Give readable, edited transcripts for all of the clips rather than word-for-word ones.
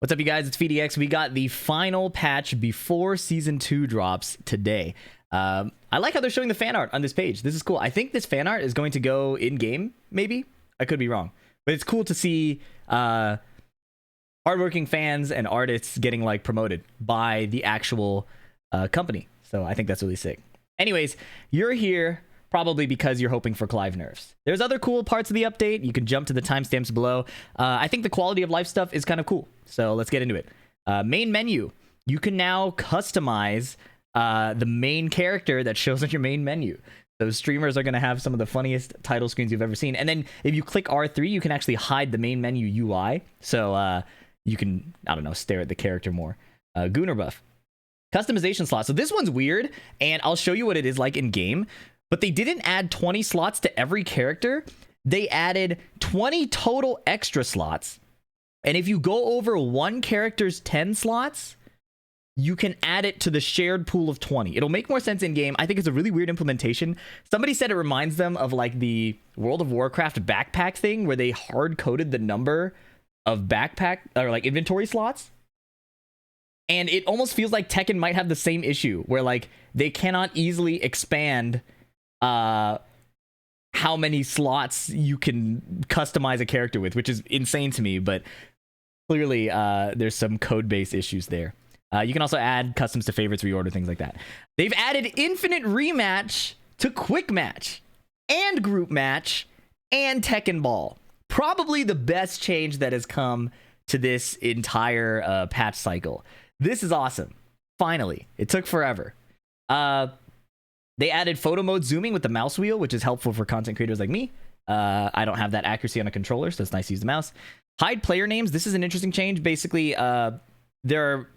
What's up, you guys? It's PhiDX. We got the final patch before Season 2 drops today. I like how they're showing the fan art on this page. This is cool. I think this fan art is going to go in-game, maybe? I could be wrong. But it's cool to see hardworking fans and artists getting, like, promoted by the actual company. So I think that's really sick. Anyways, you're here probably because you're hoping for Clive nerfs. There's other cool parts of the update. You can jump to the timestamps below. I think the quality of life stuff is kind of cool. So let's get into it. Main menu. You can now customize the main character that shows on your main menu. So streamers are going to have some of the funniest title screens you've ever seen. And then if you click R3, you can actually hide the main menu UI. So you can, I don't know, stare at the character more. Gooner buff. Customization slot. So this one's weird, and I'll show you what it is like in game. But they didn't add 20 slots to every character. They added 20 total extra slots. And if you go over one character's 10 slots, you can add it to the shared pool of 20. It'll make more sense in game. I think it's a really weird implementation. Somebody said it reminds them of like the World of Warcraft backpack thing where they hard coded the number of backpack or like inventory slots. And it almost feels like Tekken might have the same issue where like they cannot easily expand how many slots you can customize a character with, which is insane to me, but clearly there's some code base issues there. You can also add customs to favorites, reorder, things like that. They've added infinite rematch to quick match and group match and Tekken Ball. Probably the best change that has come to this entire patch cycle. This is awesome. Finally, it took forever. They added photo mode zooming with the mouse wheel, which is helpful for content creators like me. I don't have that accuracy on a controller, so it's nice to use the mouse. Hide player names. This is an interesting change. Basically, there are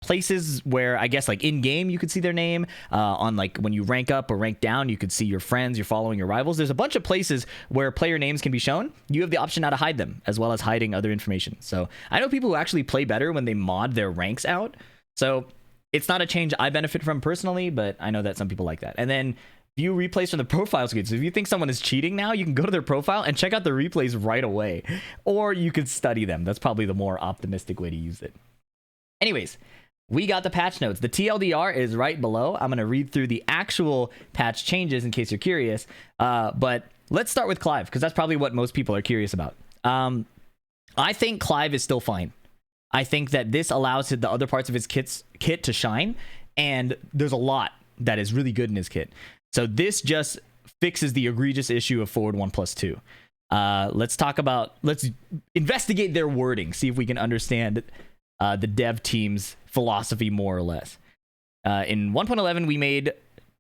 places where I guess like in game you could see their name. On like when you rank up or rank down, you could see your friends, your following, your rivals. There's a bunch of places where player names can be shown. You have the option now to hide them, as well as hiding other information. So I know people who actually play better when they mod their ranks out. So it's not a change I benefit from personally, but I know that some people like that. And then view replays from the profile screen. So if you think someone is cheating now, you can go to their profile and check out the replays right away. Or you could study them. That's probably the more optimistic way to use it. Anyways, we got the patch notes. The TLDR is right below. I'm going to read through the actual patch changes in case you're curious. But let's start with Clive, because that's probably what most people are curious about. I think Clive is still fine. I think that this allows the other parts of his kit to shine, and there's a lot that is really good in his kit. So this just fixes the egregious issue of forward 1+2. Let's investigate their wording, see if we can understand the dev team's philosophy more or less. In 1.11, we made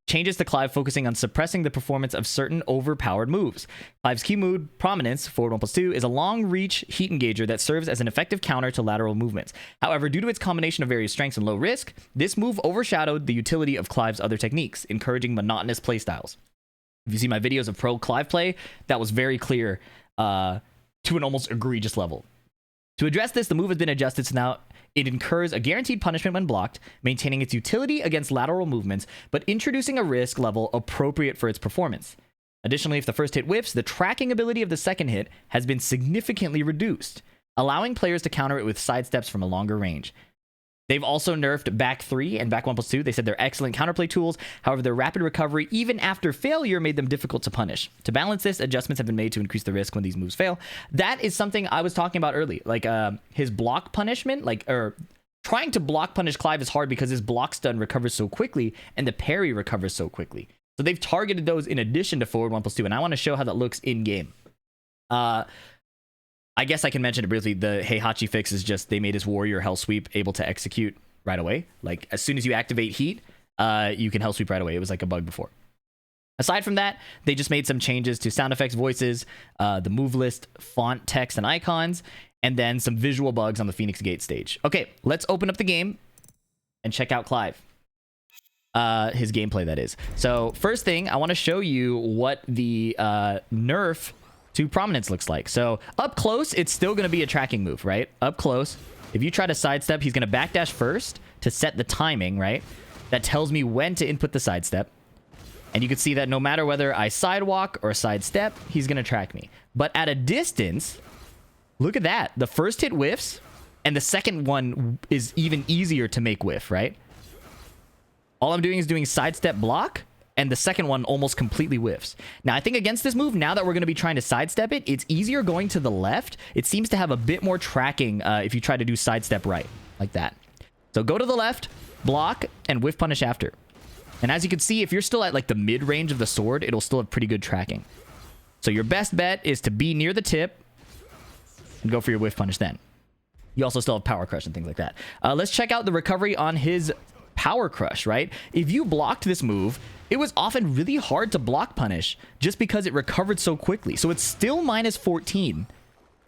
changes to Clive focusing on suppressing the performance of certain overpowered moves. Clive's key move, Prominence, forward 1+2, is a long-reach heat engager that serves as an effective counter to lateral movements. However, due to its combination of various strengths and low risk, this move overshadowed the utility of Clive's other techniques, encouraging monotonous playstyles. If you see my videos of pro Clive play, that was very clear to an almost egregious level. To address this, the move has been adjusted so now it incurs a guaranteed punishment when blocked, maintaining its utility against lateral movements, but introducing a risk level appropriate for its performance. Additionally, if the first hit whiffs, the tracking ability of the second hit has been significantly reduced, allowing players to counter it with sidesteps from a longer range. They've also nerfed back 3 and back 1+2. They said they're excellent counterplay tools. However, their rapid recovery, even after failure, made them difficult to punish. To balance this, adjustments have been made to increase the risk when these moves fail. That is something I was talking about early. Like his block punishment, or trying to block punish Clive is hard because his block stun recovers so quickly and the parry recovers so quickly. So they've targeted those in addition to forward 1+2, and I want to show how that looks in game. I guess I can mention it briefly. The Heihachi fix is just they made his warrior hell sweep able to execute right away. Like as soon as you activate heat, you can hell sweep right away. It was like a bug before. Aside from that, they just made some changes to sound effects, voices, the move list, font, text, and icons, and then some visual bugs on the Phoenix Gate stage. Okay, let's open up the game and check out Clive. His gameplay, that is. So first thing, I want to show you what the nerf to Prominence looks like. So up close, it's still going to be a tracking move, right? Up close, if you try to sidestep, he's going to backdash first to set the timing, right? That tells me when to input the sidestep. And you can see that no matter whether I sidewalk or sidestep, he's going to track me. But at a distance, look at that. The first hit whiffs, And the second one is even easier to make whiff, right? All I'm doing is doing sidestep block, and the second one almost completely whiffs. Now, I think against this move, now that we're going to be trying to sidestep it, it's easier going to the left. It seems to have a bit more tracking if you try to do sidestep right, like that. So go to the left, block, and whiff punish after. And as you can see, if you're still at like the mid-range of the sword, it'll still have pretty good tracking. So your best bet is to be near the tip and go for your whiff punish then. You also still have power crush and things like that. Let's check out the recovery on his power crush, right? If you blocked this move, it was often really hard to block punish just because it recovered so quickly. So it's still minus 14,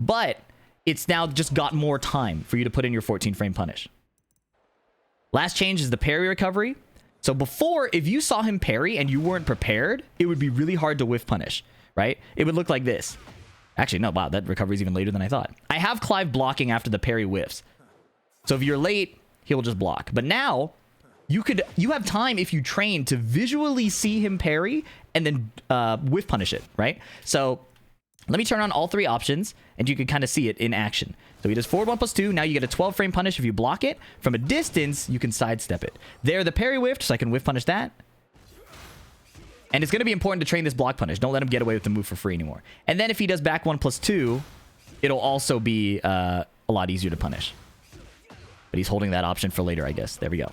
but it's now just got more time for you to put in your 14 frame punish. Last change is the parry recovery. So before, if you saw him parry and you weren't prepared, it would be really hard to whiff punish, right? It would look like this. Actually, no, wow, that recovery is even later than I thought. I have Clive blocking after the parry whiffs. So if you're late, he'll just block. But now, you have time if you train to visually see him parry and then whiff punish it, right? So let me turn on all three options, and you can kind of see it in action. So he does forward 1+2. Now you get a 12 frame punish if you block it. From a distance, you can sidestep it. There, the parry whiffed, so I can whiff punish that. And it's going to be important to train this block punish. Don't let him get away with the move for free anymore. And then if he does back 1+2, it'll also be a lot easier to punish. But he's holding that option for later, I guess. There we go.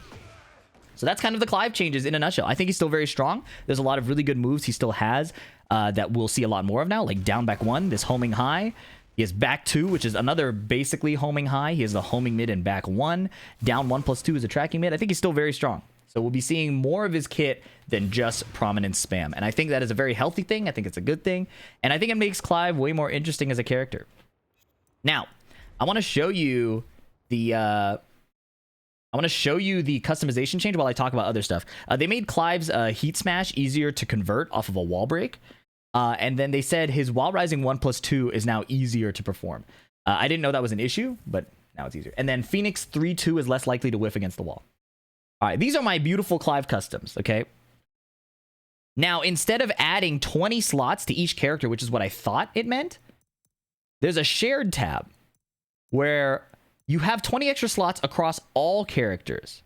So that's kind of the Clive changes in a nutshell. I think he's still very strong. There's a lot of really good moves he still has that we'll see a lot more of now, like down back 1, this homing high. He has back 2, which is another basically homing high. He has the homing mid and back 1. Down 1+2 is a tracking mid. I think he's still very strong. So we'll be seeing more of his kit than just prominence spam. And I think that is a very healthy thing. I think it's a good thing. And I think it makes Clive way more interesting as a character. Now, I want to show you the customization change while I talk about other stuff. They made Clive's heat smash easier to convert off of a wall break. And then they said his while rising 1+2 is now easier to perform. I didn't know that was an issue, but now it's easier. And then Phoenix 3-2 is less likely to whiff against the wall. All right, these are my beautiful Clive customs, okay? Now, instead of adding 20 slots to each character, which is what I thought it meant, there's a shared tab where you have 20 extra slots across all characters.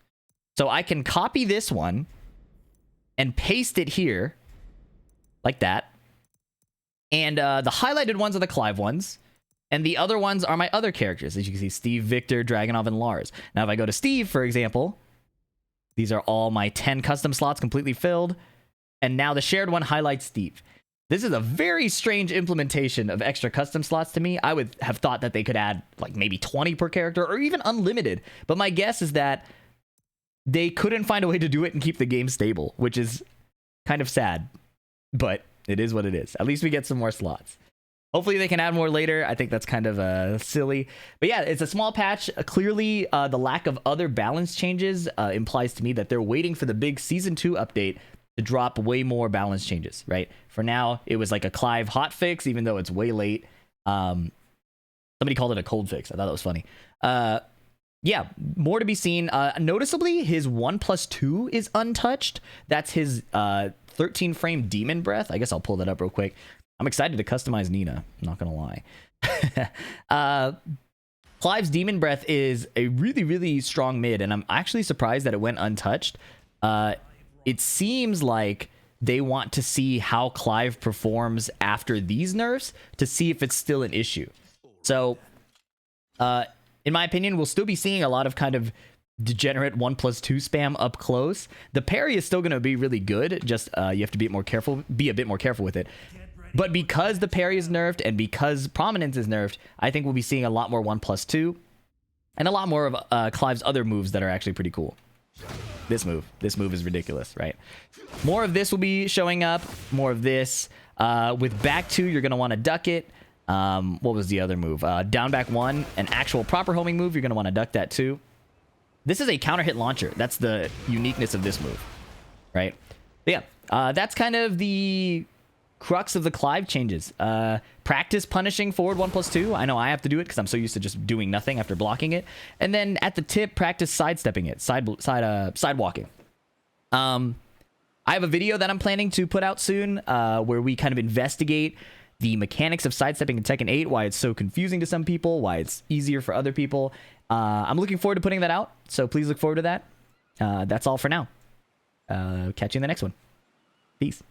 So I can copy this one and paste it here, like that. And the highlighted ones are the Clive ones. And the other ones are my other characters. As you can see, Steve, Victor, Dragonov, and Lars. Now, if I go to Steve, for example, these are all my 10 custom slots completely filled. And now the shared one highlights Steve. This is a very strange implementation of extra custom slots to me. I would have thought that they could add like maybe 20 per character or even unlimited. But my guess is that they couldn't find a way to do it and keep the game stable, which is kind of sad. But it is what it is. At least we get some more slots. Hopefully they can add more later. I think that's kind of silly. But yeah, it's a small patch. Clearly, the lack of other balance changes implies to me that they're waiting for the big Season 2 update to drop way more balance changes, right? For now, it was like a Clive hotfix, even though it's way late. Somebody called it a cold fix. I thought that was funny. Yeah, more to be seen. Noticeably, his 1+2 is untouched. That's his 13 frame demon breath. I guess I'll pull that up real quick. I'm excited to customize Nina. I'm not going to lie. Clive's demon breath is a really, really strong mid, and I'm actually surprised that it went untouched. It seems like they want to see how Clive performs after these nerfs to see if it's still an issue. So, in my opinion, we'll still be seeing a lot of kind of degenerate 1+2 spam up close. The parry is still going to be really good. Just you have to be a bit more careful with it. But because the parry is nerfed and because prominence is nerfed, I think we'll be seeing a lot more 1+2 and a lot more of Clive's other moves that are actually pretty cool. This move is ridiculous, right? More of this will be showing up. More of this. With back 2, you're going to want to duck it. What was the other move? Down back 1, an actual proper homing move. You're going to want to duck that too. This is a counter hit launcher. That's the uniqueness of this move, right? But yeah, that's kind of the crux of the Clive changes. Practice punishing forward 1+2. I know I have to do it because I'm so used to just doing nothing after blocking it. And then at the tip, practice sidestepping it, side walking. I have a video that I'm planning to put out soon where we kind of investigate the mechanics of sidestepping in Tekken 8, why it's so confusing to some people, why it's easier for other people. I'm looking forward to putting that out, so please look forward to that. That's all for now. Catch you in the next one. Peace.